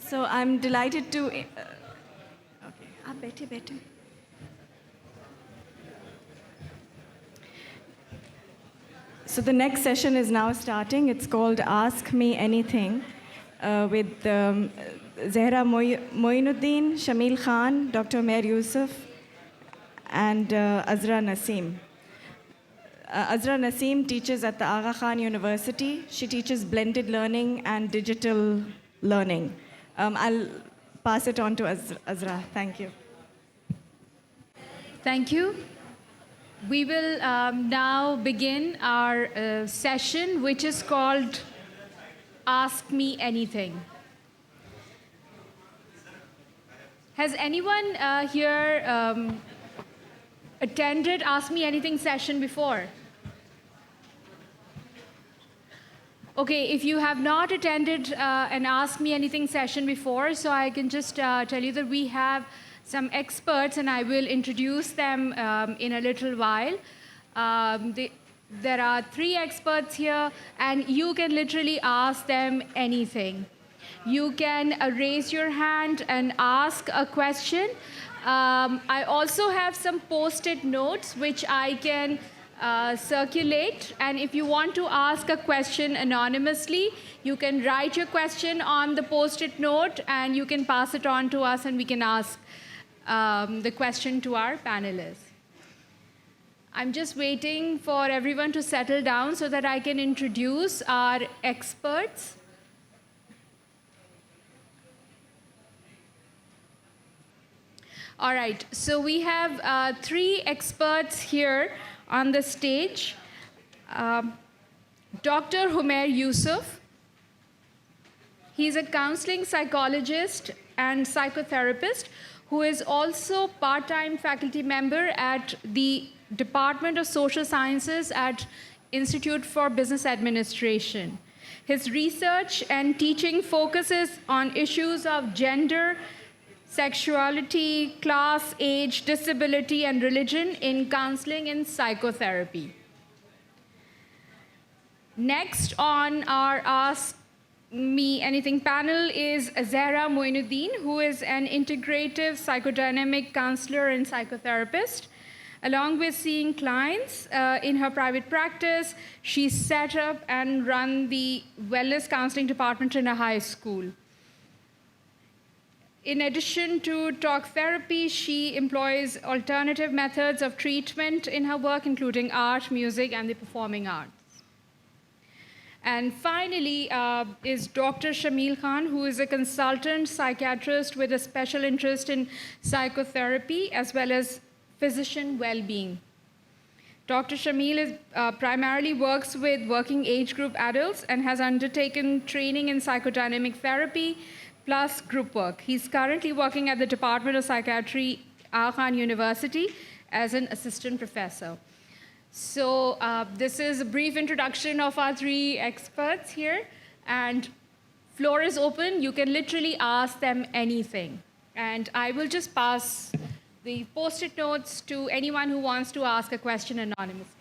So I'm delighted to... okay, आप बैठे बैठे. So the next session is now starting. It's called Ask Me Anything with Zehra Moinuddin, Shamil Khan, Dr. Umair Yusuf, and Azra Naseem. Azra Naseem teaches at the Aga Khan University. She teaches blended learning and digital learning. I'll pass it on to Azra. Thank you. Thank you. We will now begin our session, which is called Ask Me Anything. Has anyone here attended Ask Me Anything session before? Okay, if you have not attended an Ask Me Anything session before, so I can just tell you that we have some experts, and I will introduce them in a little while. There are 3 experts here, and you can literally ask them anything. You can raise your hand and ask a question. I also have some post-it notes which I can circulate, and if you want to ask a question anonymously, you can write your question on the post-it note and you can pass it on to us, and we can ask the question to our panelists. I'm just waiting for everyone to settle down so that I can introduce our experts. All right, so we have 3 experts here on the stage. Dr. Umair Yusuf. He's a counseling psychologist and psychotherapist who is also part-time faculty member at the Department of Social Sciences at Institute for Business Administration. His research and teaching focuses on issues of gender, sexuality, class, age, disability, and religion in counseling and psychotherapy. Next on our Ask Me Anything panel is Zehra Moinuddin, who is an integrative psychodynamic counselor and psychotherapist. Along with seeing clients in her private practice, she set up and run the wellness counseling department in a high school. In addition to talk therapy, she employs alternative methods of treatment in her work, including art, music, and the performing arts. And finally is Dr. Shamil Khan, who is a consultant psychiatrist with a special interest in psychotherapy as well as physician well-being. Dr. Shamil primarily works with working age group adults and has undertaken training in psychodynamic therapy plus group work. He's currently working at the Department of Psychiatry, Aga Khan University, as an assistant professor. So this is a brief introduction of our 3 experts here, and floor is open. You can literally ask them anything. And I will just pass the post-it notes to anyone who wants to ask a question anonymously.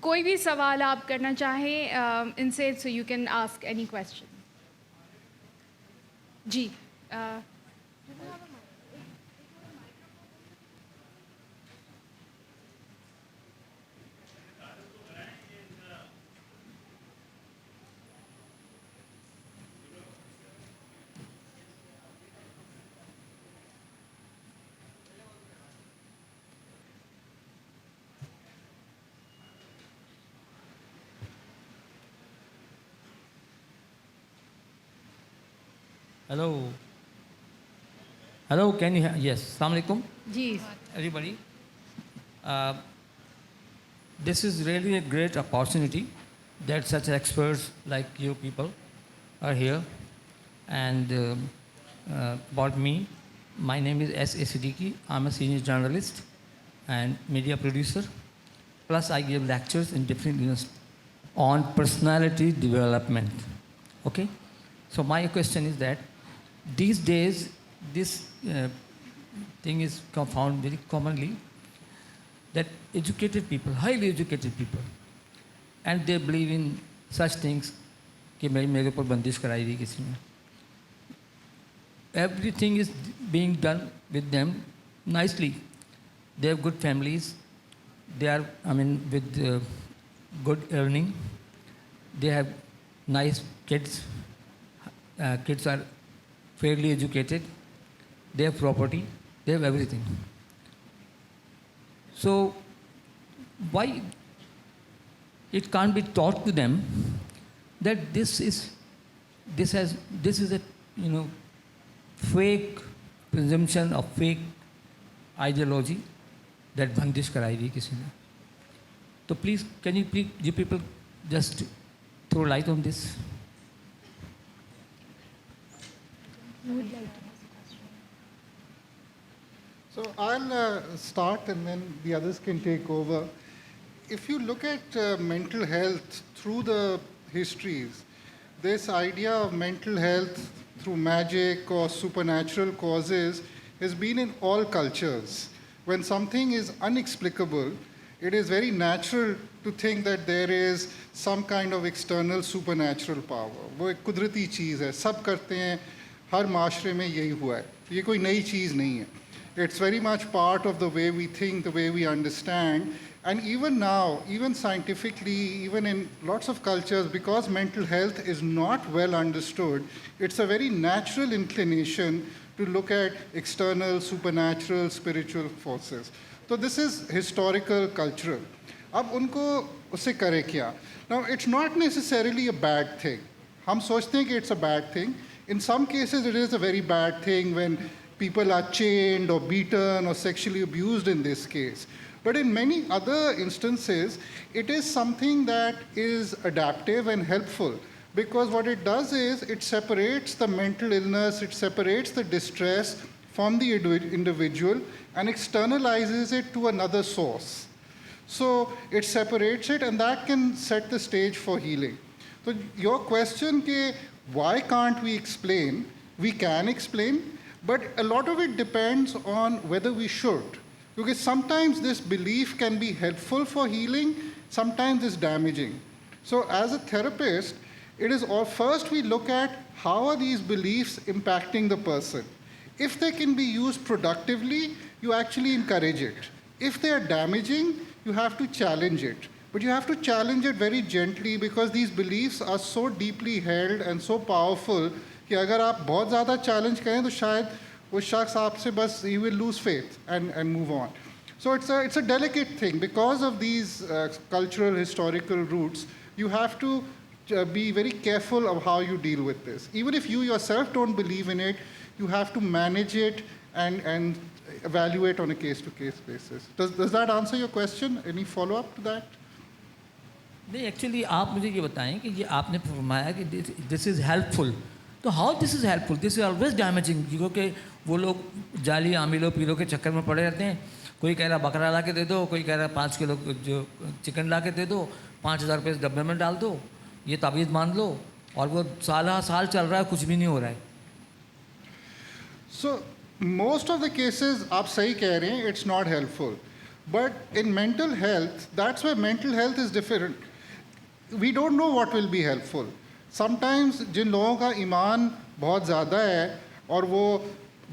کوئی بھی سوال آپ کرنا چاہیں ان سے so you can ask any question. G Hello. Hello, can you hear? Yes. Assalamu alaikum. G Everybody. This is really a great opportunity that such experts like you people are here. And about me, my name is S.A. Siddiqui. I'm a senior journalist and media producer. Plus, I give lectures in different universities on personality development. Okay? So my question is that these days, this thing is found very commonly, that educated people, highly educated people, and they believe in such things कि मेरे ऊपर बंदिश कराई गई किसी ने. Everything is being done with them nicely. They have good families. They are, with good earning. They have nice kids. Kids are fairly educated. They have property. They have everything. So why it can't be taught to them that this is a fake presumption of fake ideology that bandish कराई गई किसी ने. So please, can you people just throw light on this? So I'll start and then the others can take over. If you look at mental health through the histories, this idea of mental health through magic or supernatural causes has been in all cultures. When something is inexplicable, it is very natural to think that there is some kind of external supernatural power. वो एक कुदरती चीज़ है, सब करते हैं, हर माशरे में यही हुआ है, ये कोई नई चीज़ नहीं है. It's very much part of the way we think, the way we understand. And even now, even scientifically, even in lots of cultures, because mental health is not well understood, it's a very natural inclination to look at external, supernatural, spiritual forces. So this is historical, cultural. अब उनको उससे करे क्या? Now, it's not necessarily a bad thing. हम सोचते हैं कि it's a bad thing. In some cases, it is a very bad thing when people are chained or beaten or sexually abused in this case. But in many other instances, it is something that is adaptive and helpful, because what it does is it separates the mental illness, it separates the distress from the individual and externalizes it to another source. So it separates it, and that can set the stage for healing. So your question ke why can't we explain? We can explain, but a lot of it depends on whether we should. Because sometimes this belief can be helpful for healing, sometimes it's damaging. So as a therapist, it is all first we look at how are these beliefs impacting the person. If they can be used productively, you actually encourage it. If they are damaging, you have to challenge it. But you have to challenge it very gently, because these beliefs are so deeply held and so powerful कि अगर आप बहुत ज़्यादा challenge करें तो शायद वो शख्स आपसे बस he will lose faith and move on. So it's a delicate thing. Because of these cultural, historical roots, you have to be very careful of how you deal with this. Even if you yourself don't believe in it, you have to manage it and evaluate on a case-to-case basis. Does that answer your question? Any follow-up to that? नहीं, actually आप मुझे ये बताएं कि ये आपने फरमाया कि दिस इज़ हेल्पफुल, तो how this is helpful? This is always damaging, क्योंकि वो लोग जाली आमिलों पीलों के चक्कर में पड़े रहते हैं. कोई कह रहा बकरा ला के दे दो, कोई कह रहा 5 किलो जो चिकन ला के दे दो, 5,000 रुपये डब्बे में डाल दो, ये ताबीज़ मान लो, और वो साल चल रहा है, कुछ भी नहीं हो रहा है. So most of the cases आप सही कह रहे हैं, it's not helpful. But in mental health, that's where mental health is different. We don't know what will be helpful. Sometimes जिन लोगों का ईमान बहुत ज़्यादा है और वो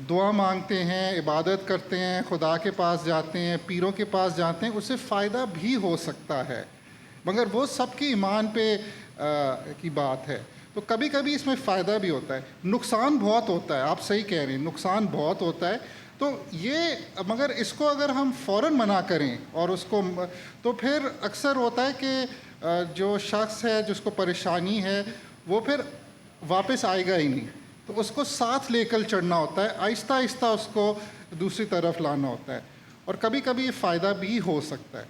दुआ मांगते हैं, इबादत करते हैं, खुदा के पास जाते हैं, पीरों के पास जाते हैं, उससे फ़ायदा भी हो सकता है, मगर वो सबके ईमान पे की बात है. तो कभी कभी इसमें फ़ायदा भी होता है, नुकसान बहुत होता है. आप सही कह रहे हैं, नुकसान बहुत होता है. तो ये मगर इसको अगर हम फ़ौरन मना करें और उसको, तो फिर अक्सर होता है कि जो शख्स है जिसको परेशानी है वो फिर वापस आएगा ही नहीं. तो उसको साथ लेकर चढ़ना होता है, आहिस्ता आहिस्ता उसको दूसरी तरफ लाना होता है, और कभी कभी ये फ़ायदा भी हो सकता है.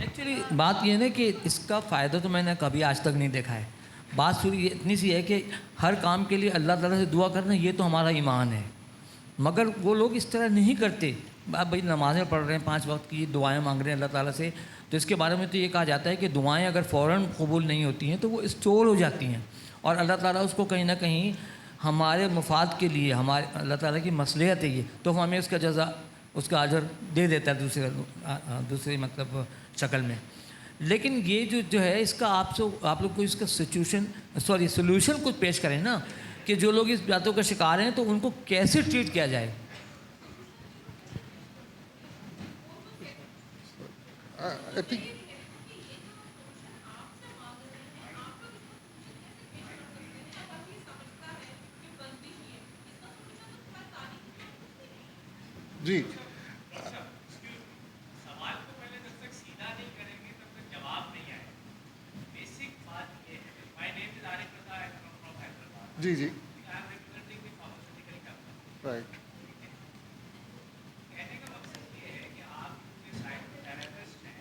एक्चुअली बात ये है ना कि इसका फ़ायदा तो मैंने कभी आज तक नहीं देखा है. बात पूरी इतनी सी है कि हर काम के लिए अल्लाह ताला से दुआ करना, ये तो हमारा ईमान है, मगर वो लोग इस तरह नहीं करते. आप भाई नमाज़ें पढ़ रहे हैं, 5 वक्त की दुआएं मांग रहे हैं अल्लाह ताला से, تو اس کے بارے میں تو یہ کہا جاتا ہے کہ دعائیں اگر فوراً قبول نہیں ہوتی ہیں تو وہ اسٹور ہو جاتی ہیں، اور اللہ تعالیٰ اس کو کہیں نہ کہیں ہمارے مفاد کے لیے، ہمارے اللہ تعالیٰ کی مصلحت ہے یہ، تو ہمیں اس کا جزا، اس کا اجر دے دیتا ہے دوسرے مطلب شکل میں. لیکن یہ جو ہے اس کا آپ لوگ کو اس کا سولوشن کچھ پیش کریں نا، کہ جو لوگ اس باتوں کا شکار ہیں تو ان کو کیسے ٹریٹ کیا جائے. I think جی سوال کو پہلے جب تک سیدھا نہیں کریں گے تب تک جواب نہیں آئے. بیسک بات یہ ہے. My name is Arif Raza, I come from Hyderabad. جی جی I am representing the pharmaceutical company. Right. کہنے کا مقصد یہ ہے کہ آپ کے سائیکو تھراپسٹ ہیں.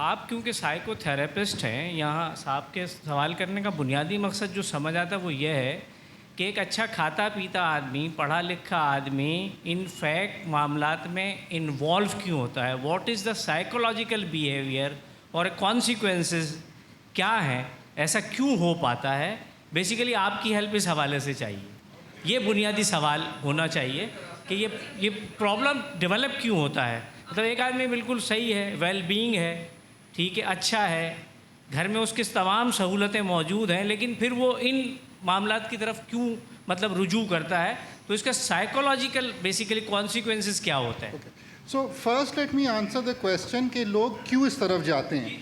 آپ کیونکہ سائیکو تھراپسٹ ہیں، یہاں صاحب کے سوال کرنے کا بنیادی مقصد جو سمجھ آتا ہے وہ یہ ہے کہ ایک اچھا کھاتا پیتا آدمی، پڑھا لکھا آدمی ان فیکٹ معاملات میں انوالو کیوں ہوتا ہے. What is the psychological behaviour اور کانسیکوینسز کیا ہیں، ایسا کیوں ہو پاتا ہے. بیسیکلی آپ کی ہیلپ اس حوالے سے چاہیے. یہ بنیادی سوال ہونا چاہیے کہ یہ پرابلم ڈیولپ کیوں ہوتا ہے. مطلب ایک آدمی بالکل صحیح ہے، ویل بینگ ہے، ٹھیک ہے، اچھا ہے، گھر میں اس کی تمام سہولتیں موجود ہیں، لیکن پھر وہ ان معاملات کی طرف کیوں مطلب رجوع کرتا ہے. تو اس کا سائیکولوجیکل بیسیکلی کانسیکوینسز کیا ہوتا ہے. So first let me answer the question کہ لوگ کیوں اس طرف جاتے ہیں.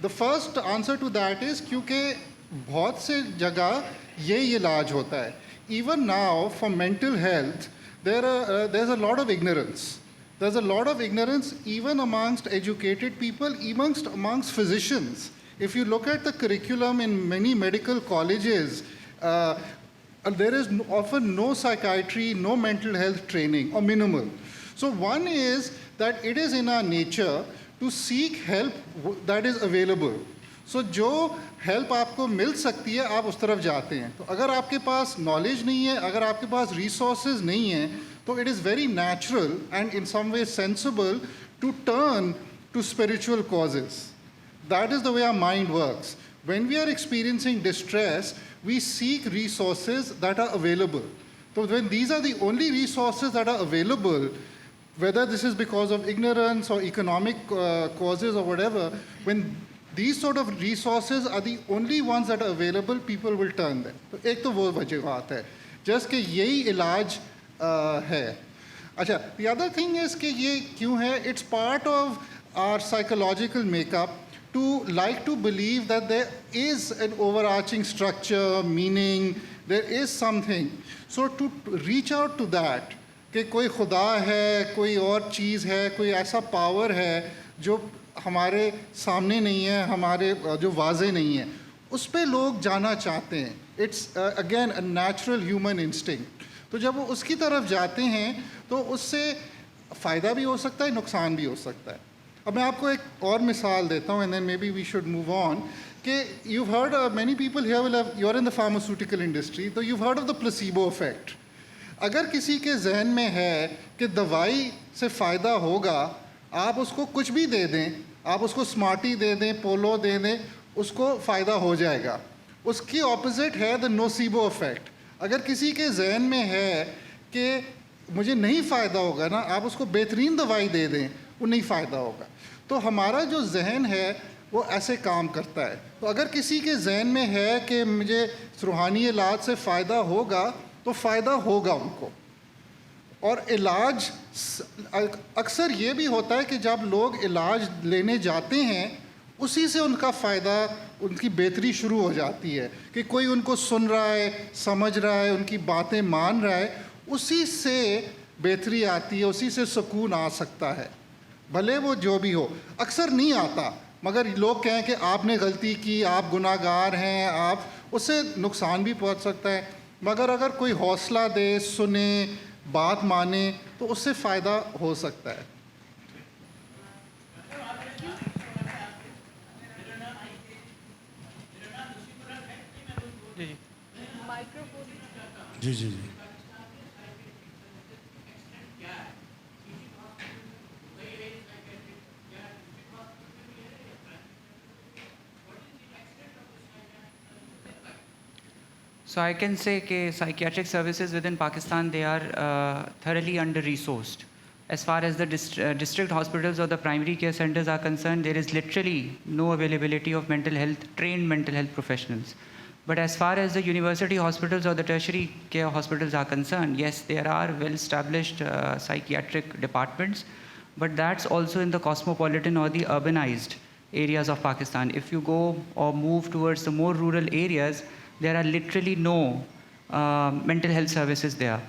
The first answer to that is کیونکہ بہت سے جگہ یہی علاج ہوتا ہے. Even now for mental health there is a lot of ignorance. There's a lot of ignorance even amongst educated people, amongst physicians. If you look at the curriculum in many medical colleges, there is often no psychiatry, no mental health training, or minimal. So one is that it is in our nature to seek help that is available. So جو help آپ کو مل سکتی ہے آپ اس طرف جاتے ہیں. تو اگر آپ کے پاس نالج نہیں ہے، اگر آپ کے پاس ریسورسز نہیں ہیں، تو it is very natural and in some way sensible to turn to spiritual causes. That is the way our mind works. When we are experiencing distress, we seek resources that are available. So when these are the only resources that are available, whether this is because of ignorance or economic causes or whatever, when these sort of resources are the only ones that are available, people will turn them. تو ایک تو وہ وجوہات ہے جس کہ یہی علاج ہے. اچھا, the other thing is کہ یہ کیوں ہے, it's part of our psychological makeup to like to believe that there is an overarching structure, meaning, there is something. So to reach out to that, کہ کوئی خدا ہے, کوئی اور چیز ہے, کوئی ایسا پاور ہے جو ہمارے سامنے نہیں ہے, ہمارے جو واضح نہیں ہے, اس پہ لوگ جانا چاہتے ہیں. It's again a natural human instinct. تو جب وہ اس کی طرف جاتے ہیں تو اس سے فائدہ بھی ہو سکتا ہے, نقصان بھی ہو سکتا ہے. اب میں آپ کو ایک اور مثال دیتا ہوں, and then maybe we should move on. کہ you heard many people here will have, you are in the pharmaceutical industry, تو you heard of the placebo effect. اگر کسی کے ذہن میں ہے کہ دوائی سے فائدہ ہوگا, آپ اس کو کچھ بھی دے دیں, آپ اس کو اسمارٹی دے دیں, پولو دے دیں, اس کو فائدہ ہو جائے گا. اس کی اپوزٹ ہے دا نوسیبو افیکٹ. اگر کسی کے ذہن میں ہے کہ مجھے نہیں فائدہ ہوگا نا, آپ اس کو بہترین دوائی دے دیں, وہ نہیں فائدہ ہوگا. تو ہمارا جو ذہن ہے وہ ایسے کام کرتا ہے. تو اگر کسی کے ذہن میں ہے کہ مجھے روحانی علاج سے فائدہ ہوگا تو فائدہ ہوگا ان کو. اور علاج اکثر یہ بھی ہوتا ہے کہ جب لوگ علاج لینے جاتے ہیں اسی سے ان کا فائدہ, ان کی بہتری شروع ہو جاتی ہے کہ کوئی ان کو سن رہا ہے, سمجھ رہا ہے, ان کی باتیں مان رہا ہے, اسی سے بہتری آتی ہے, اسی سے سکون آ سکتا ہے, بھلے وہ جو بھی ہو. اکثر نہیں آتا, مگر لوگ کہیں کہ آپ نے غلطی کی, آپ گناہ گار ہیں, آپ, اس سے نقصان بھی پہنچ سکتا ہے. مگر اگر کوئی حوصلہ دے, سنے, بات مانے, تو اس سے فائدہ ہو سکتا ہے. جی جی جی. So I can say that psychiatric services within Pakistan, they are thoroughly under-resourced. As far as the district hospitals or the primary care centers are concerned, there is literally no availability of trained mental health professionals. But as far as the university hospitals or the tertiary care hospitals are concerned, yes, there are well-established psychiatric departments, but that's also in the cosmopolitan or the urbanized areas of Pakistan. If you go or move towards the more rural areas, there are literally no mental health services there.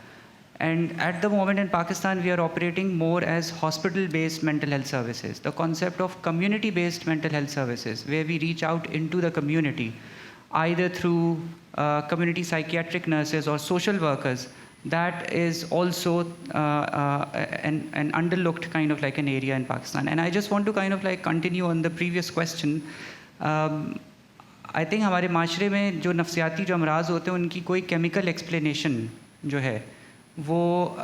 And at the moment in Pakistan, we are operating more as hospital-based mental health services. The concept of community-based mental health services, where we reach out into the community, either through community psychiatric nurses or social workers, that is also an underlooked kind of like an area in Pakistan. And I just want to kind of like continue on the previous question. I think हमारे माशरे में जो नफ्सियाती जो अमराज होते हैं उनकी कोई chemical explanation जो है वो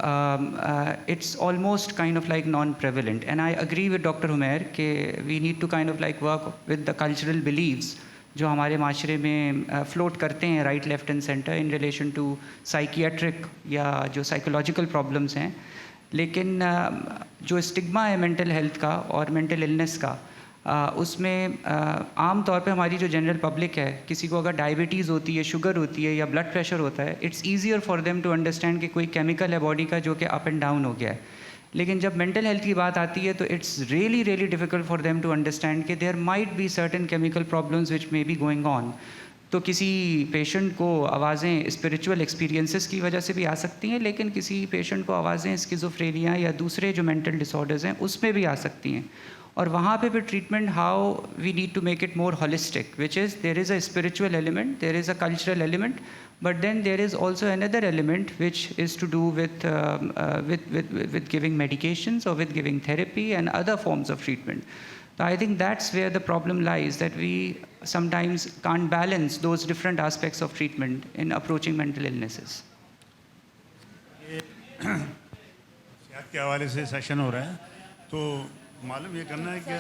it's almost kind of like non-prevalent. And I agree with Dr. Humair कि we need to kind of like work with the cultural beliefs जो हमारे माशरे में float करते हैं right, left and center in relation to psychiatric या जो psychological problems हैं. लेकिन जो स्टिग्मा है mental health का और mental illness का उसमें आम तौर पे हमारी जो जनरल पब्लिक है, किसी को अगर डायबिटीज़ होती है, शुगर होती है या ब्लड प्रेशर होता है, it's easier for them to understand कि कोई केमिकल है बॉडी का जो कि अप एंड डाउन हो गया है. लेकिन जब मेंटल हेल्थ की बात आती है तो it's really really difficult for them to understand कि there might be certain chemical problems which may be going on. तो किसी पेशेंट को आवाज़ें स्पिरिचुअल एक्सपीरियंसेस की वजह से भी आ सकती हैं, लेकिन किसी पेशेंट को आवाज़ें स्किज़ोफ्रेनिया या दूसरे जो मेंटल डिसऑर्डर्स हैं उसमें भी आ सकती हैं. और वहाँ पे भी treatment how we need to make it more holistic, which is there is a spiritual element, there is a cultural element, but then there is also another element which is to do with giving medications or with giving therapy and other forms of treatment. So I think that's where the problem lies, that we sometimes can't balance those different aspects of treatment in approaching mental illnesses. सेहत के हवाले से session हो रहा है, तो मालूम ये करना है कि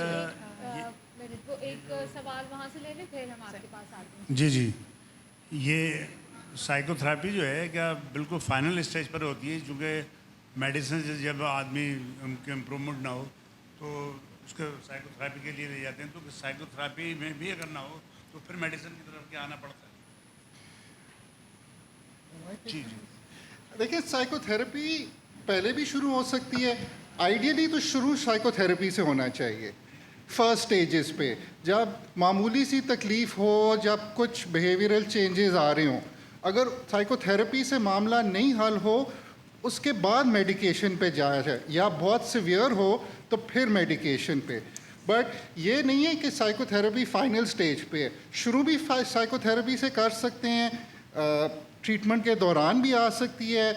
वो एक सवाल वहाँ से ले लें फिर हम आपके पास आते हैं. जी जी, ये साइकोथेरेपी जो है क्या बिल्कुल फाइनल स्टेज पर होती है, क्योंकि मेडिसिन से जब आदमी उनके इम्प्रूवमेंट ना हो तो उसके साइकोथेरेपी के लिए ले जाते हैं. तो साइकोथेरेपी में भी अगर ना हो तो फिर मेडिसिन की तरफ के आना पड़ता है. जी जी, देखिए साइकोथेरेपी पहले भी शुरू हो सकती है. आइडियली तो शुरू साइकोथेरेपी से होना चाहिए फर्स्ट स्टेजेस पे, जब मामूली सी तकलीफ़ हो, जब कुछ बिहेवियरल चेंजेस आ रहे हों. अगर साइकोथेरेपी से मामला नहीं हल हो उसके बाद मेडिकेशन पे जाया जाए, या बहुत सीवियर हो तो फिर मेडिकेशन पे. बट ये नहीं है कि साइकोथेरेपी फाइनल स्टेज पे है. शुरू भी साइकोथेरेपी से कर सकते हैं, ट्रीटमेंट के दौरान भी आ सकती है,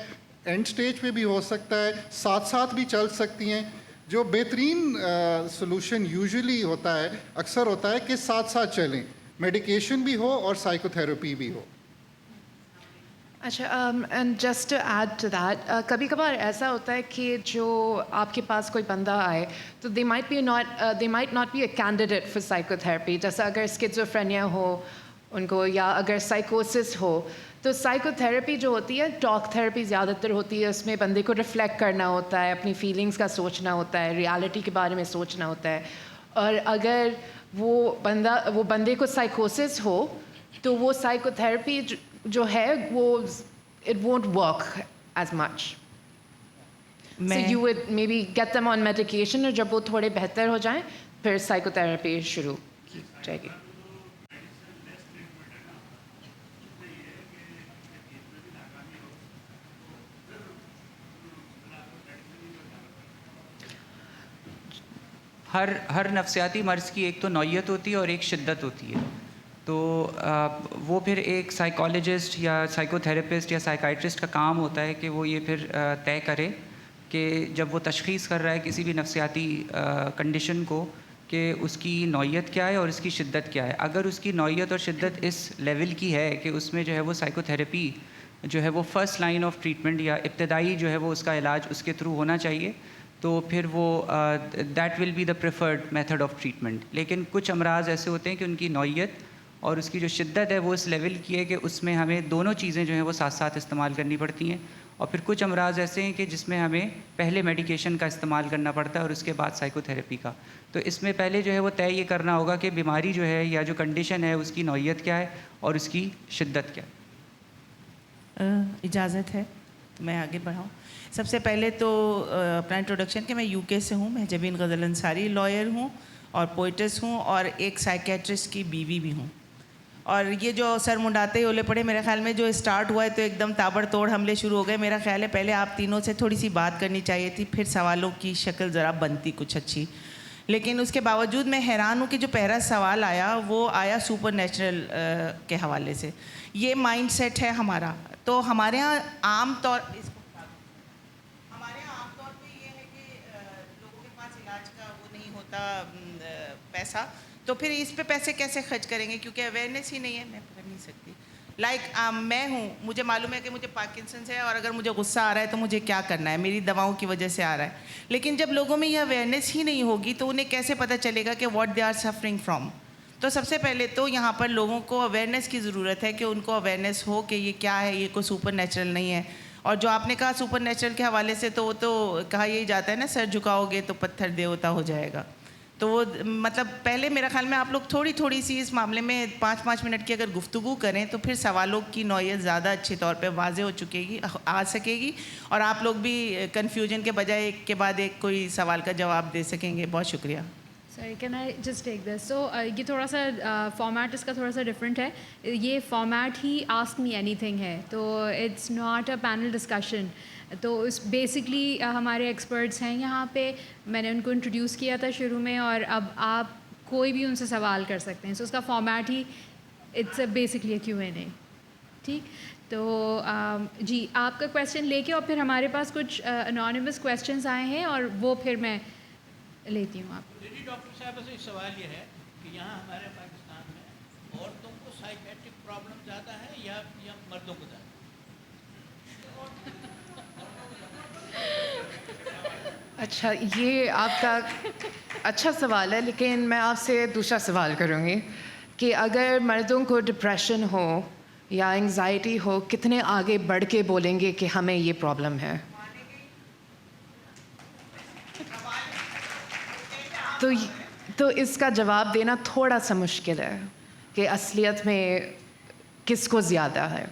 एंड स्टेज पे भी हो सकता है, साथ साथ भी चल सकती हैं. जो बेहतरीन सॉल्यूशन यूजुअली होता है, अक्सर होता है कि साथ साथ चलें, मेडिकेशन भी हो और साइकोथेरेपी भी हो. अच्छा, and just to add to that, कभी कभार ऐसा होता है कि जो आपके पास कोई बंदा आए तो they might not be a candidate for psychotherapy. जैसे अगर स्किज़ोफ्रेनिया हो उनको, या अगर साइकोसिस हो, तो साइकोथेरेपी जो होती है टॉक थेरेपी ज़्यादातर होती है. उसमें बंदे को रिफ्लेक्ट करना होता है, अपनी फीलिंग्स का सोचना होता है, रियलिटी के बारे में सोचना होता है. और अगर वो बंदे को साइकोसिस हो तो वो साइकोथेरेपी जो है वो it won't work as much. So you would maybe get them on medication, और जब वो थोड़े बेहतर हो जाएं फिर साइकोथेरेपी शुरू की जाएगी. हर नफ्सियाती मर्ज़ की एक तो नौयत होती है और एक शिद्दत होती है. तो वो फिर एक साइकोलॉजिस्ट या साइकोथेरेपिस्ट या साइकाइट्रिस्ट का काम होता है कि वो ये फिर तय करे कि जब वो तशख़ीस कर रहा है किसी भी नफ्सियाती कंडीशन को, कि उसकी नौयत क्या है और उसकी शिद्दत क्या है. अगर उसकी नौयत और शिद्दत इस लेवल की है कि उसमें जो है वो साइकोथेरेपी जो है वो फ़र्स्ट लाइन ऑफ ट्रीटमेंट या इब्तदाई जो है वो उसका इलाज उसके थ्रू होना चाहिए, तो फिर वो that will be the preferred method of treatment. लेकिन कुछ अमराज ऐसे होते हैं कि उनकी नौयत اور اس کی جو شدت ہے وہ اس لیول کی ہے کہ اس میں ہمیں دونوں چیزیں جو ہیں وہ ساتھ ساتھ استعمال کرنی پڑتی ہیں. اور پھر کچھ امراض ایسے ہیں کہ جس میں ہمیں پہلے میڈیکیشن کا استعمال کرنا پڑتا ہے اور اس کے بعد سائیکو تھراپی کا. تو اس میں پہلے جو ہے وہ طے یہ کرنا ہوگا کہ بیماری جو ہے یا جو کنڈیشن ہے اس کی نوعیت کیا ہے اور اس کی شدت کیا ہے. اجازت ہے تو میں آگے بڑھاؤں. سب سے پہلے تو اپنا انٹروڈکشن کہ میں یو کے سے ہوں. میں جبین غزل انصاری لائر ہوں اور پوئٹس ہوں اور ایک سائیکیٹرسٹ کی بیوی بھی ہوں. اور یہ جو سر منڈاتے ہی اولے پڑے میرے خیال میں جو اسٹارٹ ہوا ہے تو ایک دم تابڑ توڑ حملے شروع ہو گئے. میرا خیال ہے پہلے آپ تینوں سے تھوڑی سی بات کرنی چاہیے تھی, پھر سوالوں کی شکل ذرا بنتی کچھ اچھی. لیکن اس کے باوجود میں حیران ہوں کہ جو پہلا سوال آیا وہ آیا سپر نیچرل کے حوالے سے. یہ مائنڈ سیٹ ہے ہمارا. تو ہمارے یہاں عام طور پہ یہ ہے کہ لوگوں کے پاس علاج کا وہ نہیں ہوتا پیسہ, تو پھر اس پہ پیسے کیسے خرچ کریں گے کیونکہ اویئرنیس ہی نہیں ہے. میں کر نہیں سکتی. میں ہوں, مجھے معلوم ہے کہ مجھے پارکنسنس ہے اور اگر مجھے غصہ آ رہا ہے تو مجھے کیا کرنا ہے, میری دواؤں کی وجہ سے آ رہا ہے. لیکن جب لوگوں میں یہ اویئرنیس ہی نہیں ہوگی تو انہیں کیسے پتہ چلے گا کہ what they are suffering from. تو سب سے پہلے تو یہاں پر لوگوں کو اویئرنیس کی ضرورت ہے کہ ان کو اویئرنیس ہو کہ یہ کیا ہے, یہ کوئی سپر نیچرل نہیں ہے. اور جو آپ نے کہا سپر نیچرل کے حوالے سے تو وہ تو کہا یہی جاتا ہے نا, سر جھکاؤ گے تو پتھر دیوتا ہو جائے گا. تو وہ مطلب پہلے میرا خیال میں آپ لوگ تھوڑی سی اس معاملے میں 5 منٹ کی اگر گفتگو کریں تو پھر سوالوں کی نوعیت زیادہ اچھے طور پہ واضح ہو چکے گی, آ سکے گی, اور آپ لوگ بھی کنفیوژن کے بجائے ایک کے بعد ایک کوئی سوال کا جواب دے سکیں گے. بہت شکریہ. Sorry, can I just take this? So یہ تھوڑا سا فارمیٹ اس کا تھوڑا سا ڈفرینٹ ہے. یہ فارمیٹ ہی آسک می اینی تھنگ ہے, تو it's not a panel discussion. تو اس بیسکلی ہمارے ایکسپرٹس ہیں یہاں پہ, میں نے ان کو انٹروڈیوس کیا تھا شروع میں, اور اب آپ کوئی بھی ان سے سوال کر سکتے ہیں. سو اس کا فارمیٹ ہی اٹس بیسکلی اے Q&A. ٹھیک, تو جی آپ کا کویشچن لے کے, اور پھر ہمارے پاس کچھ انانیمس کویشچنس آئے ہیں اور وہ پھر میں لیتی ہوں. آپ جی ڈاکٹر صاحب سے سوال یہ ہے کہ یہاں ہمارے پاکستان میں عورتوں کو سائیکیٹرک پرابلم زیادہ ہے یا مردوں کو زیادہ؟ اچھا, یہ آپ کا اچھا سوال ہے, لیکن میں آپ سے دوسرا سوال کروں گی کہ اگر مردوں کو ڈپریشن ہو یا انگزائٹی ہو, کتنے آگے بڑھ کے بولیں گے کہ ہمیں یہ پرابلم ہے؟ تو اس کا جواب دینا تھوڑا سا مشکل ہے کہ اصلیت میں کس کو زیادہ ہے.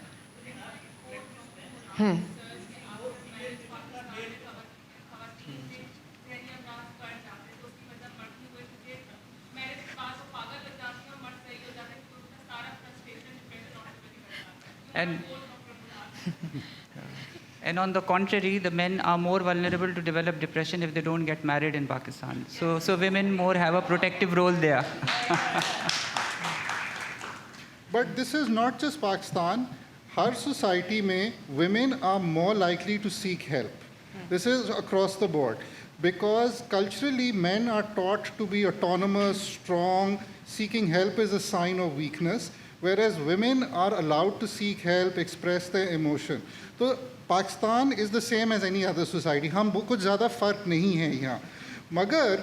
And on the contrary, the men are more vulnerable to develop depression if they don't get married in Pakistan. So women more have a protective role there. But this is not just Pakistan. Har society mein women are more likely to seek help. This is across the board. Because culturally men are taught to be autonomous, strong. Seeking help is a sign of weakness. Whereas women are allowed to seek help, express their emotion. So Pakistan is the same as any other society. ہم کچھ زیادہ فرق نہیں ہے یہاں. مگر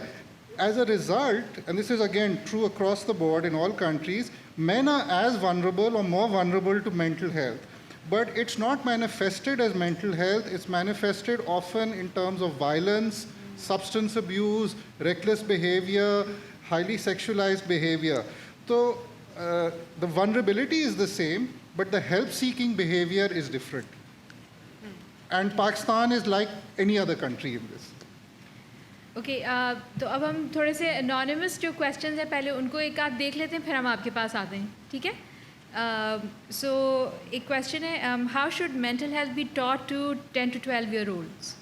as a result, and this is again true across the board in all countries, men are as vulnerable or more vulnerable to mental health. But it's not manifested as mental health. It's manifested often in terms of violence, substance abuse, reckless behavior, highly sexualized behavior. So the vulnerability is the same, but the help-seeking behavior is different. And Pakistan is like any other country in this. Okay, تو اب ہم تھوڑے سے anonymous جو questions ہیں پہلے ان کو ایک آدھ دیکھ لیتے ہیں, پھر ہم آپ کے پاس آتے ہیں. ٹھیک ہے. سو ایک کویشچن ہے, how should mental health be taught to 10 to 12 year olds?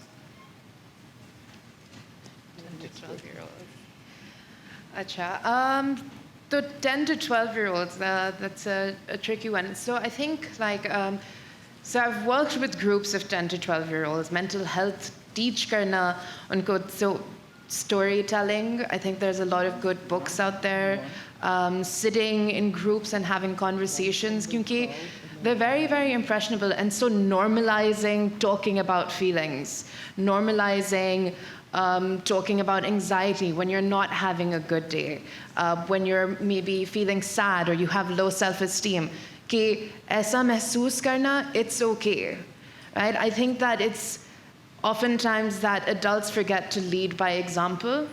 اچھا, so 10 to 12 year olds, that's a tricky one. So I think so I've worked with groups of 10 to 12 year olds. Mental health teach karna unko, so storytelling, I think there's a lot of good books out there. Sitting in groups and having conversations, kyunki They're very, very impressionable. And so normalizing talking about feelings, normalizing talking about anxiety when you're not having a good day, when you're maybe feeling sad or you have low self-esteem, कि ऐसा महसूस करना, it's okay, right? I think that it's oftentimes that adults forget to lead by example,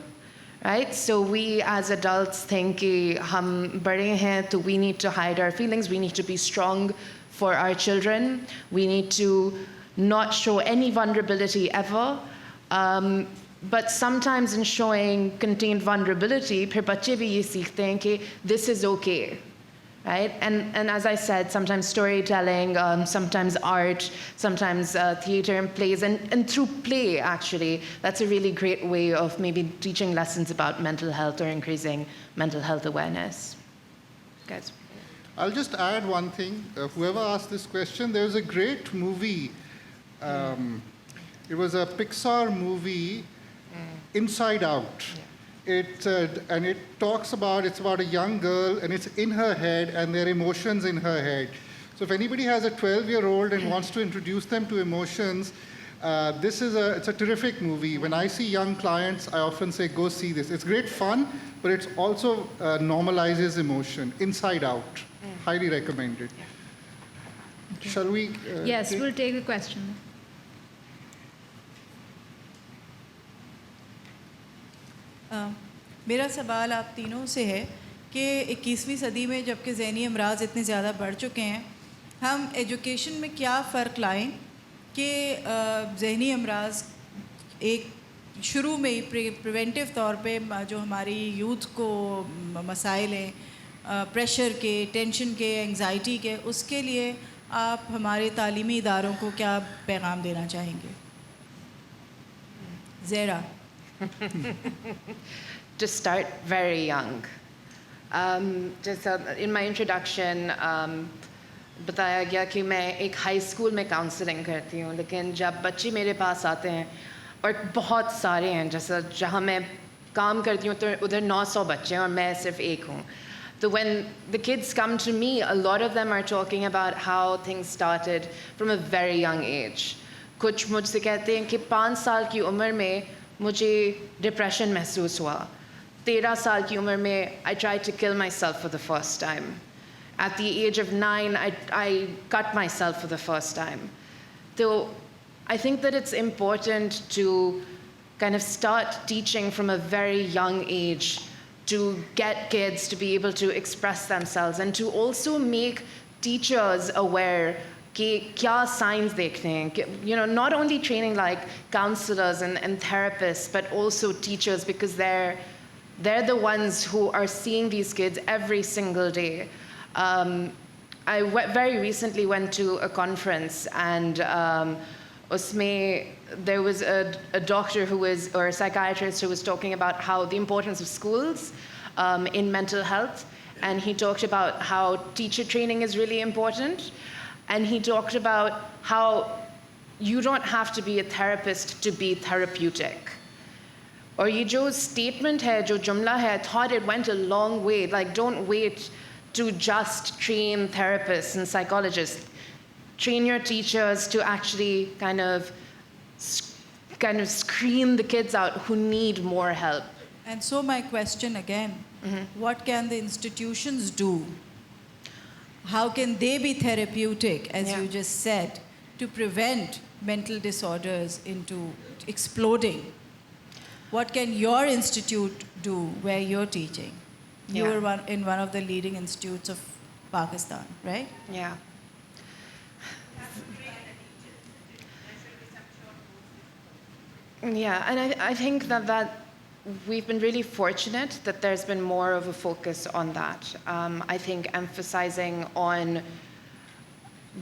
right? So we as adults think कि हम बड़े हैं, so we need to hide our feelings, we need to be strong for our children, we need to not show any vulnerability ever. But sometimes in showing contained vulnerability, फिर बच्चे भी ये सीखते हैं कि this is okay, right? And as I said, sometimes storytelling, sometimes art, sometimes theater and plays, and through play, actually, that's a really great way of maybe teaching lessons about mental health or increasing mental health awareness. Guys. I'll just add one thing. Whoever asked this question, there was a great movie. It was a Pixar movie, Inside Out. And it talks about, it's about a young girl, and it's in her head, and their emotions in her head. So if anybody has a 12-year-old and wants to introduce them to emotions, it's a terrific movie. When I see young clients, I often say, go see this. It's great fun, but it also normalizes emotion, Inside Out. Highly recommended. Okay. Shall we? Yes, we'll take a question. मेरा सवाल आप तीनों से है कि 21वीं सदी में जबकि ज़हनी अमराज इतने ज़्यादा बढ़ चुके हैं, हम एजुकेशन में क्या फ़र्क लाएं कि ज़हनी अमराज एक शुरू में ही प्रिवेंटिव तौर पे जो हमारी यूथ को मसाइल हैं, प्रेशर के, टेंशन के, एंग्जाइटी के, उसके लिए आप हमारे तालीमी इदारों को क्या पैगाम देना चाहेंगे? Zehra. To start very young. Just in my introduction, बताया गया कि मैं एक हाई स्कूल में काउंसलिंग करती हूँ, लेकिन जब बच्चे मेरे पास आते हैं, और बहुत सारे हैं, जैसा जहाँ मैं काम करती हूँ तो उधर 900 बच्चे हैं और मैं सिर्फ एक हूँ. So when the kids come to me, a lot of them are talking about how things started from a very young age. कुछ मुझसे कहते हैं कि 5 साल की उम्र में मुझे depression महसूस हुआ. 13 साल की उम्र में I tried to kill myself for the first time. At the age of 9, I cut myself for the first time. So I think that it's important to kind of start teaching from a very young age to get kids to be able to express themselves and to also make teachers aware कि क्या signs देखते हैं. You know, not only training like counselors and therapists, but also teachers, because they're the ones who are seeing these kids every single day. I very recently went to a conference, and usme there was a doctor or a psychiatrist who was talking about how the importance of schools in mental health, and he talked about how teacher training is really important, and he talked about how you don't have to be a therapist to be therapeutic. Or ye jo statement hai, jo jumla hai, I thought it went a long way. Like, don't wait to just train therapists and psychologists. Train your teachers to actually kind of screen the kids out who need more help. And so my question again, what can the institutions do? How can they be therapeutic, as you just said, to prevent mental disorders into exploding? What can your institute do where you're teaching? You were in one of the leading institutes of Pakistan, right? Yeah. Yeah, and I think that we've been really fortunate that there's been more of a focus on that. I think emphasizing on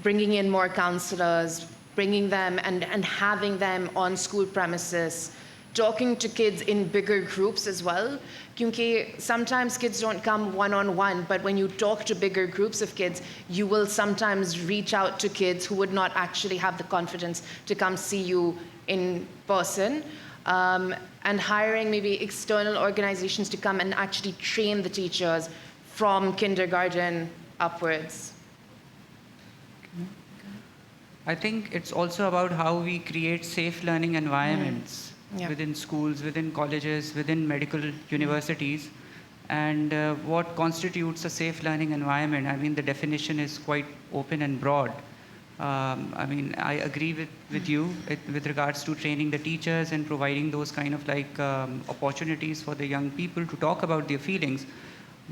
bringing in more counselors, bringing them and having them on school premises, talking to kids in bigger groups as well. Because sometimes kids don't come one-on-one, but when you talk to bigger groups of kids, you will sometimes reach out to kids who would not actually have the confidence to come see you in person. And hiring maybe external organizations to come and actually train the teachers from kindergarten upwards. I think it's also about how we create safe learning environments Yeah. within schools, within colleges, within medical universities, and what constitutes a safe learning environment. I mean, the definition is quite open and broad. I mean, I agree with you with regards to training the teachers and providing those kind of like opportunities for the young people to talk about their feelings.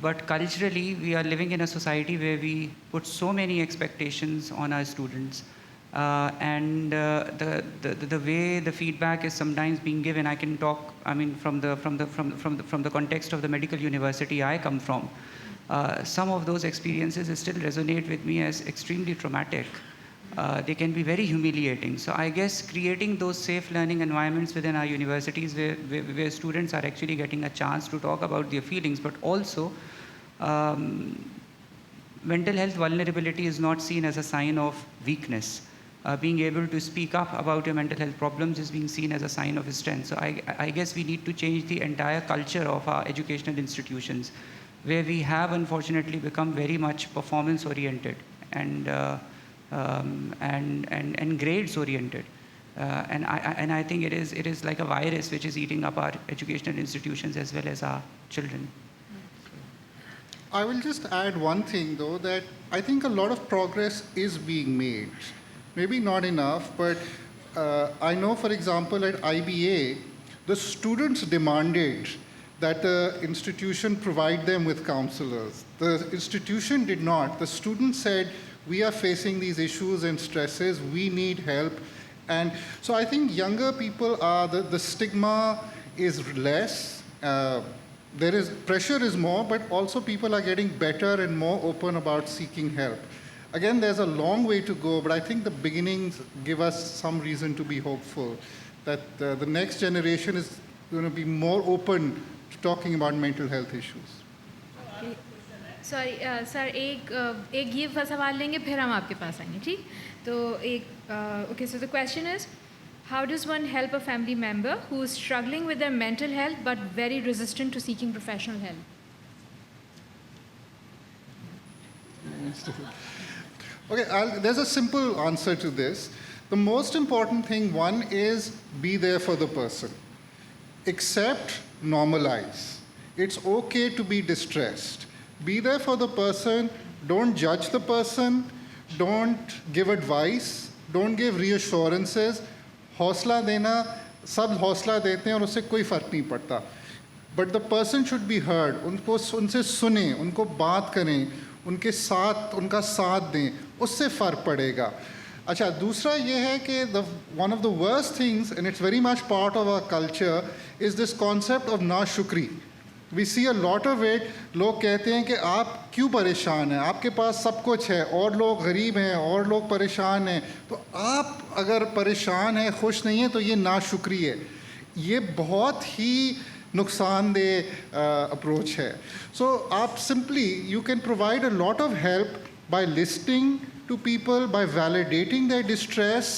But culturally, we are living in a society where we put so many expectations on our students. And the way the feedback is sometimes being given, I can talk, I mean, from the context of the medical university I come from. Some of those experiences still resonate with me as extremely traumatic. They can be very humiliating. So I guess creating those safe learning environments within our universities where students are actually getting a chance to talk about their feelings, but also mental health vulnerability is not seen as a sign of weakness. Being able to speak up about your mental health problems is being seen as a sign of strength. So I guess we need to change the entire culture of our educational institutions, where we have unfortunately become very much performance oriented and grades oriented. And I think it is like a virus which is eating up our educational institutions as well as our children. I will just add one thing though, that I think a lot of progress is being made. Maybe not enough, but I know, for example, at IBA, the students demanded that the institution provide them with counselors. The institution did not. The students said, we are facing these issues and stresses, we need help. And so I think younger people are, the stigma is less, pressure is more, but also people are getting better and more open about seeking help. Again, there's a long way to go, but I think the beginnings give us some reason to be hopeful that the next generation is going to be more open to talking about mental health issues. Sorry sir एक ये सवाल लेंगे फिर हम आपके पास आएंगे, ठीक? तो एक okay, so the question is how does one help a family member who is struggling with their mental health but very resistant to seeking professional help? Okay, there's a simple answer to this. The most important thing, one, is be there for the person. Accept, normalize. It's okay to be distressed. Be there for the person. Don't judge the person. Don't give advice. Don't give reassurances. हौसला देना, सब हौसला देते हैं और उससे कोई फ़र्क नहीं पड़ता. But the person should be heard. उनसे सुने, उनको बात करें, उनके साथ उनका साथ दें, उससे फ़र्क पड़ेगा. अच्छा, दूसरा ये है कि one of the worst things, and it's very much part of our culture, is this concept of नाशुक्री. We see a lot of it. लोग कहते हैं कि आप क्यों परेशान हैं, आपके पास सब कुछ है, और लोग गरीब हैं, और लोग परेशान हैं, तो आप अगर परेशान हैं, खुश नहीं हैं, तो ये नाशुक्री है. ये बहुत ही नुकसानदेह अप्रोच है. सो आप simply you can provide a lot of help by listening to people, by validating their distress,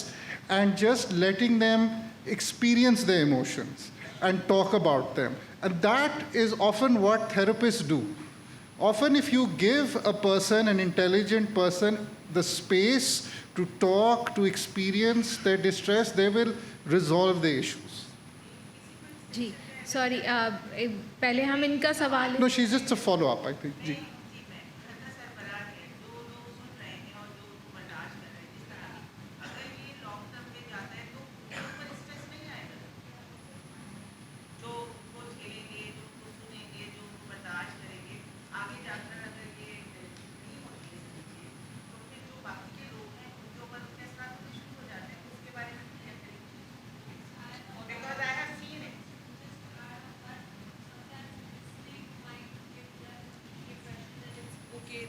and just letting them experience their emotions and talk about them. And that is often what therapists do. Often if you give a person, an intelligent person, the space to talk, to experience their distress, they will resolve the issues. जी sorry, पहले हम इनका सवाल. No, she's just a follow-up, I think. जी.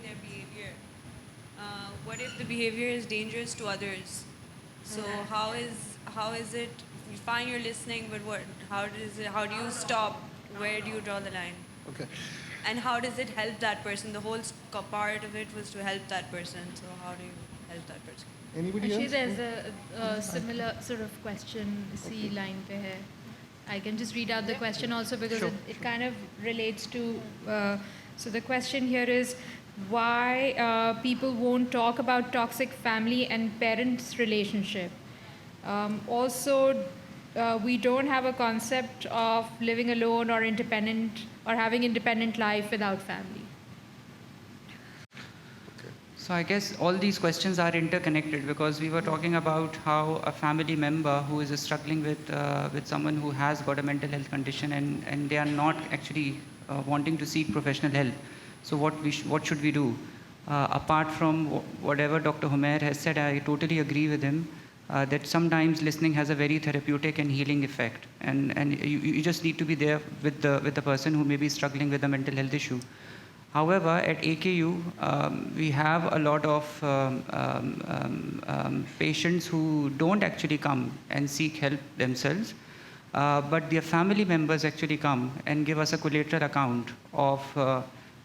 Their behavior. What if the behavior is dangerous to others? So how is it? Fine, you're listening, but what? How do you stop? Where do you draw the line? Okay. And how does it help that person? The whole part of it was to help that person. So how do you help that person? Anybody Actually, else? there's a similar sort of question. C line pe hai. I can just read out the question also because it kind of relates to. So the question here is, why people won't talk about toxic family and parents relationship. Also, we don't have a concept of living alone or independent or having independent life without family. So I guess all these questions are interconnected, because we were talking about how a family member who is struggling with someone who has got a mental health condition, and they are not actually wanting to seek professional help. So what should we do? Apart from whatever Dr. Humair has said, I totally agree with him that sometimes listening has a very therapeutic and healing effect, and you just need to be there with the person who may be struggling with a mental health issue. However, at AKU, we have a lot of patients who don't actually come and seek help themselves, but their family members actually come and give us a collateral account of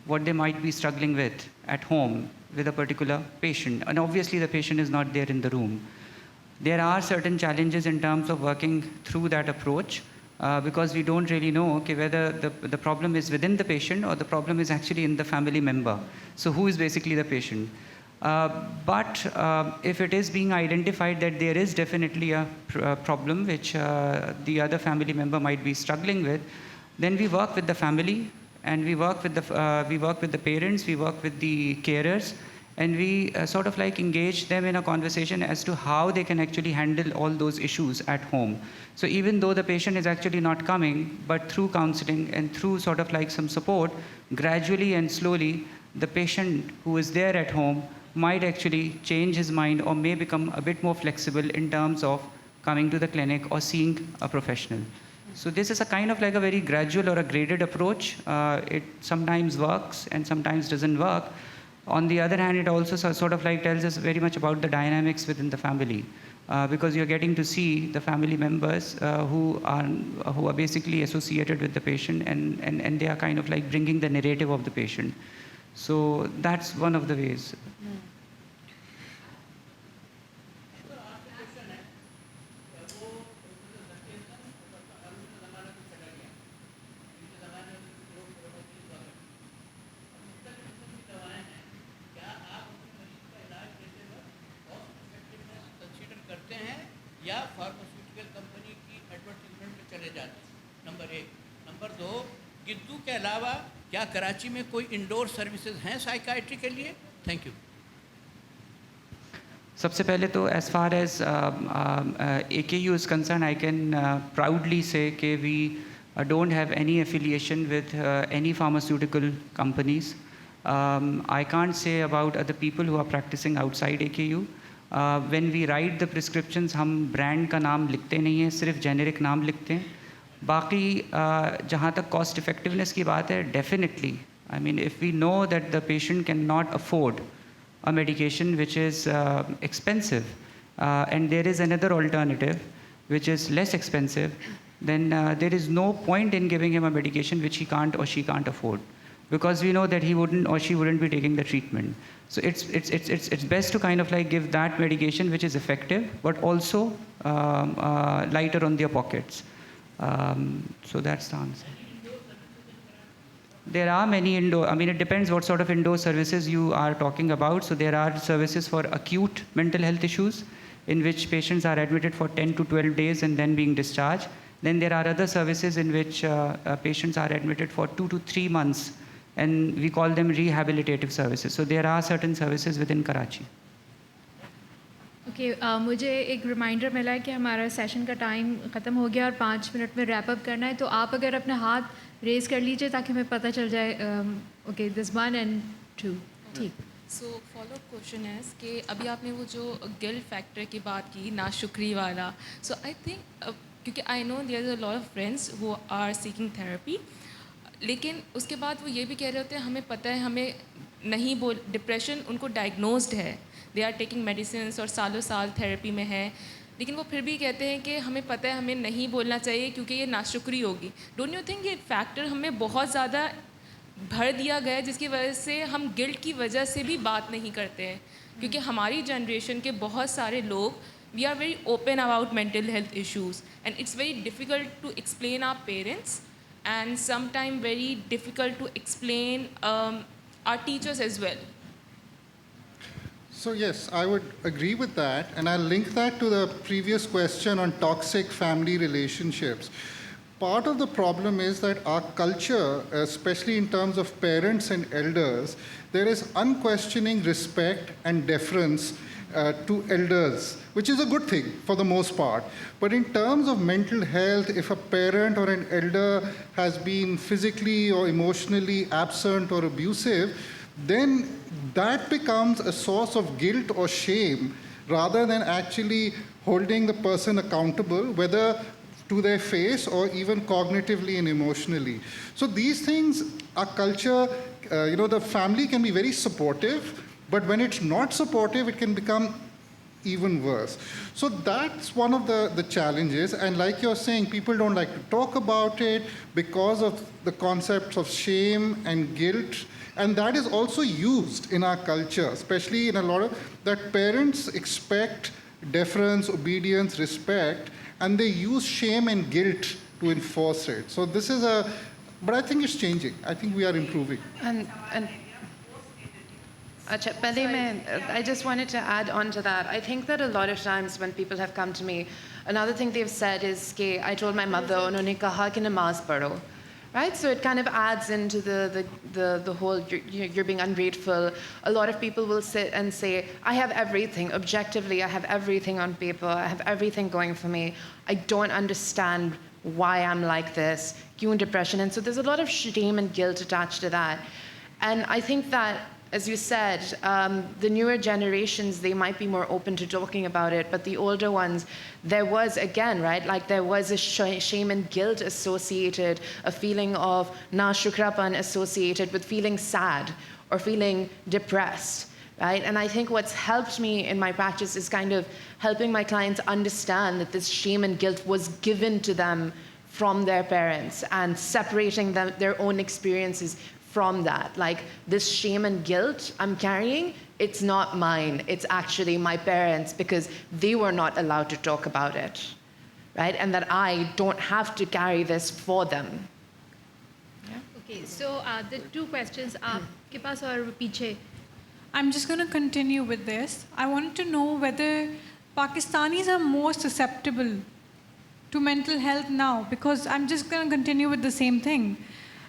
what they might be struggling with at home with a particular patient. And obviously, the patient is not there in the room. There are certain challenges in terms of working through that approach, because we don't really know whether the problem is within the patient or the problem is actually in the family member. So who is basically the patient? But if it is being identified that there is definitely a problem which the other family member might be struggling with, then we work with the family, and we work with the parents, we work with the carers, and we sort of like engage them in a conversation as to how they can actually handle all those issues at home. So even though the patient is actually not coming, but through counseling and through sort of like some support, gradually and slowly, the patient who is there at home might actually change his mind or may become a bit more flexible in terms of coming to the clinic or seeing a professional. So this is a kind of like a very gradual or a graded approach. It sometimes works and sometimes doesn't work. On the other hand, it also sort of like tells us very much about the dynamics within the family, because you're getting to see the family members who are basically associated with the patient, and they are kind of like bringing the narrative of the patient. So that's one of the ways. या pharmaceutical company की advertisement में चले जाते हैं, number 1। Number 2, गिद्दू के अलावा क्या कराची में कोई इंडोर सर्विसेज हैं साइकाइट्री के लिए? Thank you. सबसे पहले तो as far as AKU is concerned, I can proudly say that we don't have any affiliation with any pharmaceutical companies. I can't say about other people who are practicing outside AKU. When we write the prescriptions, हम brand का नाम लिखते नहीं हैं, सिर्फ generic नाम लिखते हैं। बाकी जहाँ तक cost effectiveness की बात है, definitely, I mean, if we know that the patient cannot afford a medication which is expensive, and there is another alternative which is less expensive, then there is no point in giving him a medication which he can't or she can't afford, because we know that he wouldn't or she wouldn't be taking the treatment. So it's best to kind of like give that medication which is effective, but also lighter on their pockets. So that's the answer. There are many indoor, I mean, it depends what sort of indoor services you are talking about. So there are services for acute mental health issues in which patients are admitted for 10 to 12 days and then being discharged. Then there are other services in which patients are admitted for 2 to 3 months, and we call them rehabilitative services. So there are certain services within Karachi. Okay मुझे एक reminder मिला है कि हमारा session का time ख़त्म हो गया और 5 मिनट में रैप अप करना है, तो आप अगर अपना हाथ रेज़ कर लीजिए ताकि हमें पता चल जाए। ओके, दिस 1 and 2, ठीक। सो फॉलो अप क्वेश्चन है कि अभी आपने वो जो गिल्ट फैक्टर की बात की, नाशुक्री वाला, सो आई थिंक क्योंकि I know there is a lot of friends who are seeking therapy, लेकिन उसके बाद वो ये भी कह रहे होते हैं हमें पता है, हमें नहीं बोल, डिप्रेशन उनको डायग्नोज्ड है, दे आर टेकिंग मेडिसिन और सालों साल थेरेपी में है, लेकिन वो फिर भी कहते हैं कि हमें पता है हमें नहीं बोलना चाहिए क्योंकि ये नाशुक्री होगी। डोंट यू थिंक ये फैक्टर हमें बहुत ज़्यादा भर दिया गया है, जिसकी वजह से हम गिल्ट की वजह से भी बात नहीं करते हैं? क्योंकि हमारी जनरेशन के बहुत सारे लोग, we are very open about mental health issues and it's very difficult to explain our parents, and sometimes very difficult to explain our teachers as well. So yes, I would agree with that, and I'll link that to the previous question on toxic family relationships. Part of the problem is that our culture, especially in terms of parents and elders, there is unquestioning respect and deference to elders, which is a good thing for the most part. But in terms of mental health, if a parent or an elder has been physically or emotionally absent or abusive, then that becomes a source of guilt or shame rather than actually holding the person accountable, whether to their face or even cognitively and emotionally. So these things, our culture, the family can be very supportive, but when it's not supportive, it can become even worse. So that's one of the challenges. And like you're saying, people don't like to talk about it because of the concepts of shame and guilt. And that is also used in our culture, especially in a lot of that parents expect deference, obedience, respect, and they use shame and guilt to enforce it. So this is but I think it's changing. I think we are improving. And Acha, I just wanted to add on to that. I think that a lot of times when people have come to me, another thing they've said is, I told my mother, unhone kaha ki namaz padho. Right? So it kind of adds into the whole, you're being ungrateful. A lot of people will sit and say, I have everything. Objectively, I have everything on paper. I have everything going for me. I don't understand why I'm like this. Kyun depression? And so there's a lot of shame and guilt attached to that. And I think that, as you said, the newer generations, they might be more open to talking about it, but the older ones, there was, again, right, like there was a shame and guilt associated, a feeling of na-shukrapan associated with feeling sad or feeling depressed, right? And I think what's helped me in my practice is kind of helping my clients understand that this shame and guilt was given to them from their parents and separating their own experiences from that. Like, this shame and guilt I'm carrying, it's not mine. It's actually my parents because they were not allowed to talk about it, right? And that I don't have to carry this for them. Okay, so the two questions, aapke paas aur piche. I'm just going to continue with this. I wanted to know whether Pakistanis are more susceptible to mental health now, because I'm just going to continue with the same thing.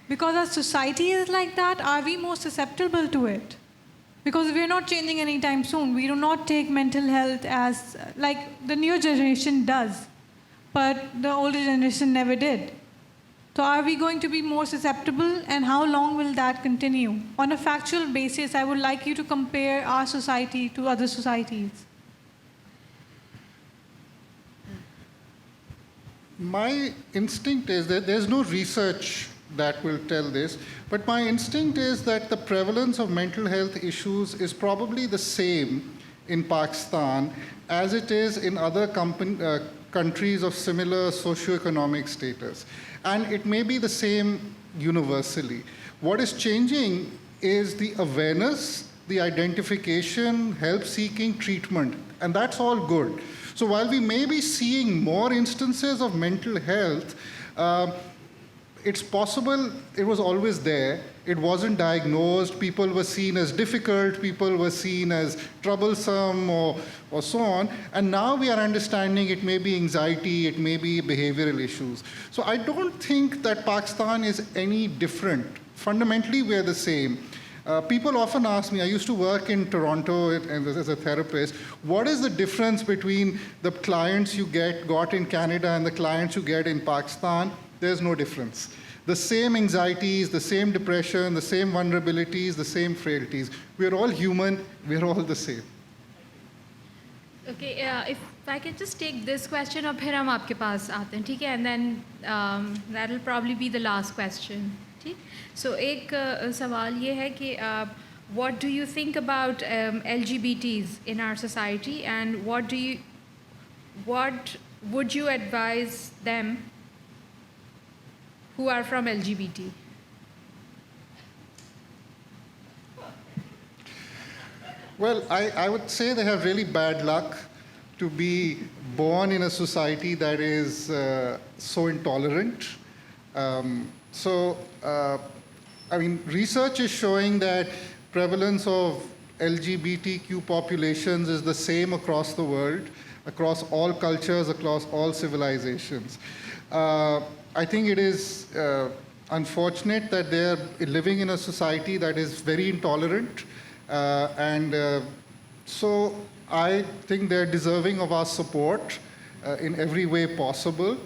Because our society is like that, are we more susceptible to it? Because we're not changing anytime soon. We do not take mental health as, like the newer generation does, but the older generation never did. So are we going to be more susceptible, and how long will that continue? On a factual basis, I would like you to compare our society to other societies. My instinct is that there's no research that will tell this, but my instinct is that the prevalence of mental health issues is probably the same in Pakistan as it is in other countries of similar socioeconomic status. And it may be the same universally. What is changing is the awareness, the identification, help-seeking, treatment, and that's all good. So while we may be seeing more instances of mental health, it's possible it was always there. It wasn't diagnosed. People were seen as difficult. People were seen as troublesome or so on. And now we are understanding it may be anxiety, it may be behavioral issues. So I don't think that Pakistan is any different. Fundamentally, we're the same. People often ask me, I used to work in Toronto as a therapist, what is the difference between the clients you got in Canada and the clients you get in Pakistan? There's no difference. The same anxieties, the same depression, the same vulnerabilities, the same frailties. We're all human, we're all the same. Okay, if I can just take this question और फिर हम आपके पास आते हैं, ठीक है? And then that will probably be the last question. ठीक? So एक सवाल ये है कि what do you think about LGBTs in our society, and what would you advise them who are from LGBT? Well, I would say they have really bad luck to be born in a society that is so intolerant. I mean, research is showing that prevalence of LGBTQ populations is the same across the world, across all cultures, across all civilizations. I think it is unfortunate that they're living in a society that is very intolerant, so I think they're deserving of our support in every way possible.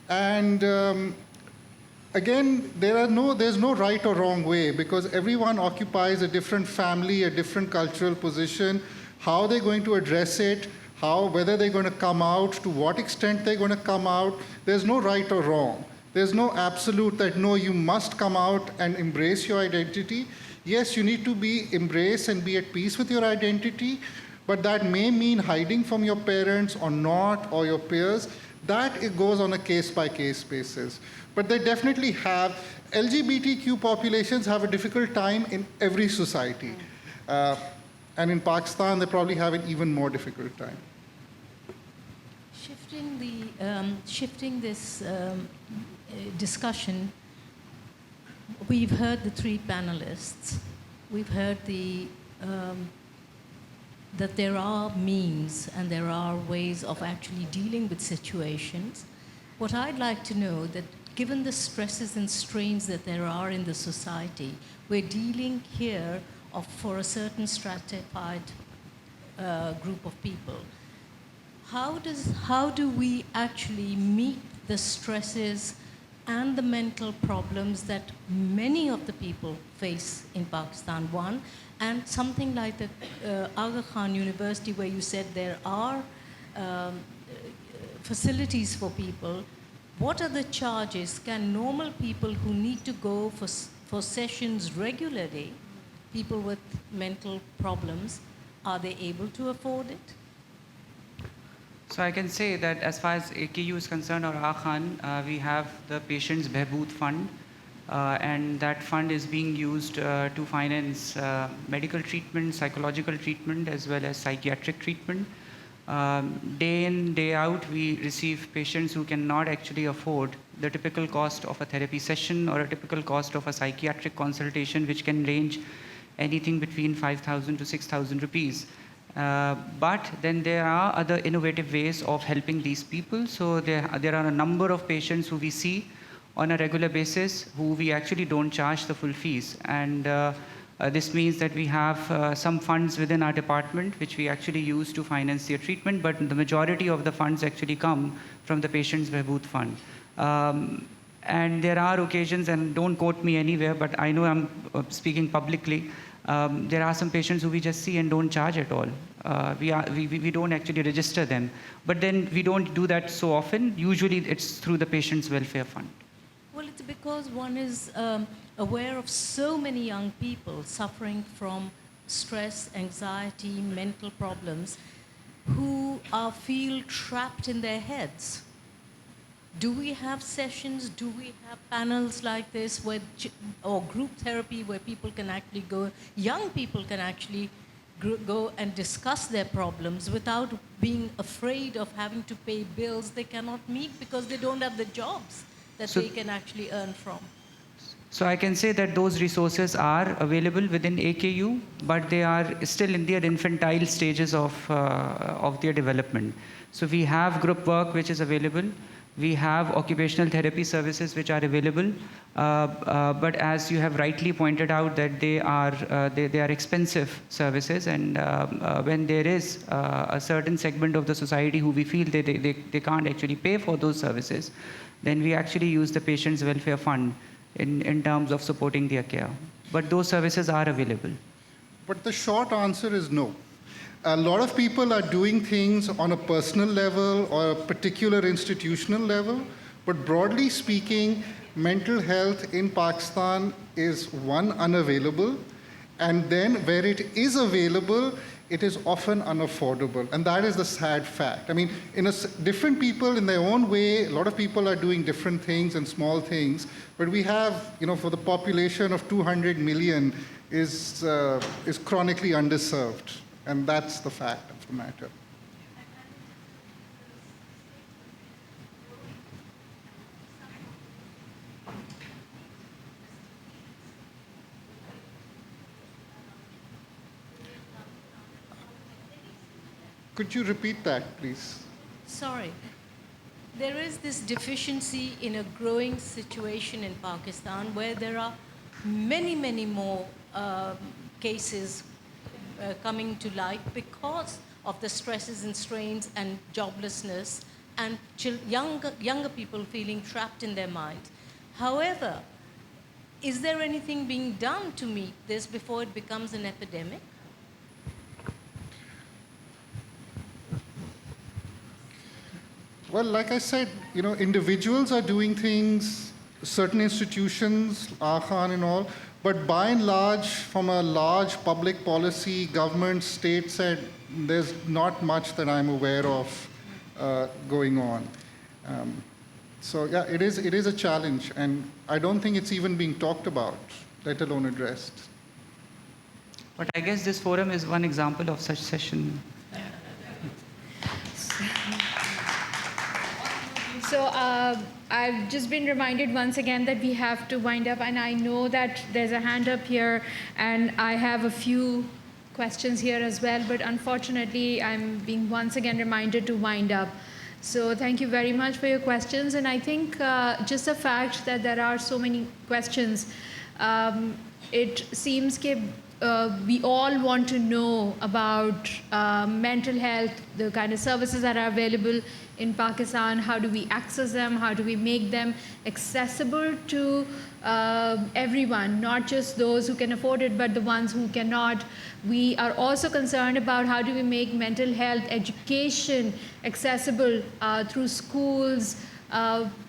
And again, there's no right or wrong way, because everyone occupies a different family, a different cultural position. How they're going to address it, whether they're going to come out, to what extent they're going to come out, there's no right or wrong. There's no absolute that, no, you must come out and embrace your identity. Yes, you need to embrace and be at peace with your identity, but that may mean hiding from your parents or not, or your peers. That it goes on a case-by-case basis. But they definitely have, LGBTQ populations have a difficult time in every society. And in Pakistan, they probably have an even more difficult time. Shifting this discussion, we've heard the three panelists. We've heard that there are means and there are ways of actually dealing with situations. What I'd like to know, that given the stresses and strains that there are in the society, we're dealing here for a certain stratified group of people. How do we actually meet the stresses and the mental problems that many of the people face in Pakistan, one, and something like the Aga Khan University, where you said there are facilities for people. What are the charges? Can normal people who need to go for sessions regularly, people with mental problems, are they able to afford it? So I can say that as far as AKU is concerned, or Aga Khan, we have the Patients Behbood Fund, and that fund is being used to finance medical treatment, psychological treatment, as well as psychiatric treatment. Day in, day out, we receive patients who cannot actually afford the typical cost of a therapy session or a typical cost of a psychiatric consultation, which can range anything between 5,000 to 6,000 rupees. But then there are other innovative ways of helping these people. So there are a number of patients who we see on a regular basis who we actually don't charge the full fees. And this means that we have some funds within our department which we actually use to finance their treatment, but the majority of the funds actually come from the Patients Behbood Fund. And there are occasions, and don't quote me anywhere, but I know I'm speaking publicly, there are some patients who we just see and don't charge at all. We don't actually register them. But then we don't do that so often. Usually it's through the Patients Welfare Fund. Well, it's because one is aware of so many young people suffering from stress, anxiety, mental problems, who feel trapped in their heads. Do we have sessions? Do we have panels like this, or group therapy where people can actually go, young people can actually go and discuss their problems without being afraid of having to pay bills they cannot meet because they don't have the jobs that they can actually earn from? So I can say that those resources are available within AKU, but they are still in their infantile stages of their development. So we have group work which is available. We have occupational therapy services which are available, but as you have rightly pointed out, that they are expensive services, and when there is a certain segment of the society who we feel they can't actually pay for those services, then we actually use the Patients Welfare Fund in terms of supporting their care. But those services are available. But the short answer is no. A lot of people are doing things on a personal level or a particular institutional level, but broadly speaking, mental health in Pakistan is, one, unavailable, and then where it is available, it is often unaffordable. And that is the sad fact. I mean, different people in their own way, a lot of people are doing different things and small things, but we have, for the population of 200 million is chronically underserved. And that's the fact of the matter. Could you repeat that, please? Sorry. There is this deficiency in a growing situation in Pakistan where there are many, many more cases coming to light because of the stresses and strains and joblessness and younger people feeling trapped in their minds. However, is there anything being done to meet this before it becomes an epidemic? Well, like I said, individuals are doing things, certain institutions, Akhan and all, but by and large, from a large public policy, government, state side, there's not much that I'm aware of going on. So yeah, it is a challenge, and I don't think it's even being talked about, let alone addressed. But I guess this forum is one example of such session. So I've just been reminded once again that we have to wind up, and I know that there's a hand up here, and I have a few questions here as well, but unfortunately I'm being once again reminded to wind up. So thank you very much for your questions, and I think just the fact that there are so many questions, it seems that we all want to know about mental health, the kind of services that are available in Pakistan, how do we access them, how do we make them accessible to everyone, not just those who can afford it, but the ones who cannot. We are also concerned about how do we make mental health education accessible through schools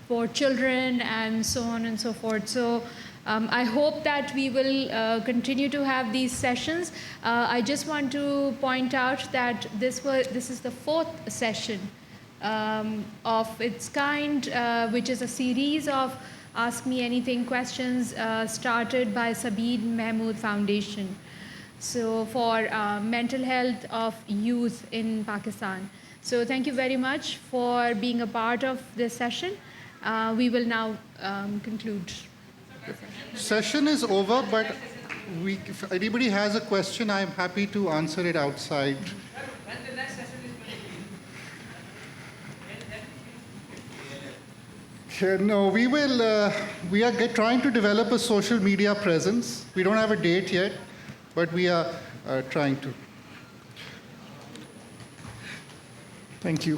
for children and so on and so forth. So I hope that we will continue to have these sessions. I just want to point out that this is the 4th session of its kind, which is a series of Ask Me Anything questions started by Sabeed Mahmood Foundation. So for mental health of youth in Pakistan. So thank you very much for being a part of this session. We will now conclude. Session is over, but if anybody has a question, I'm happy to answer it outside. No, we will. We are trying to develop a social media presence. We don't have a date yet, but we are trying to. Thank you.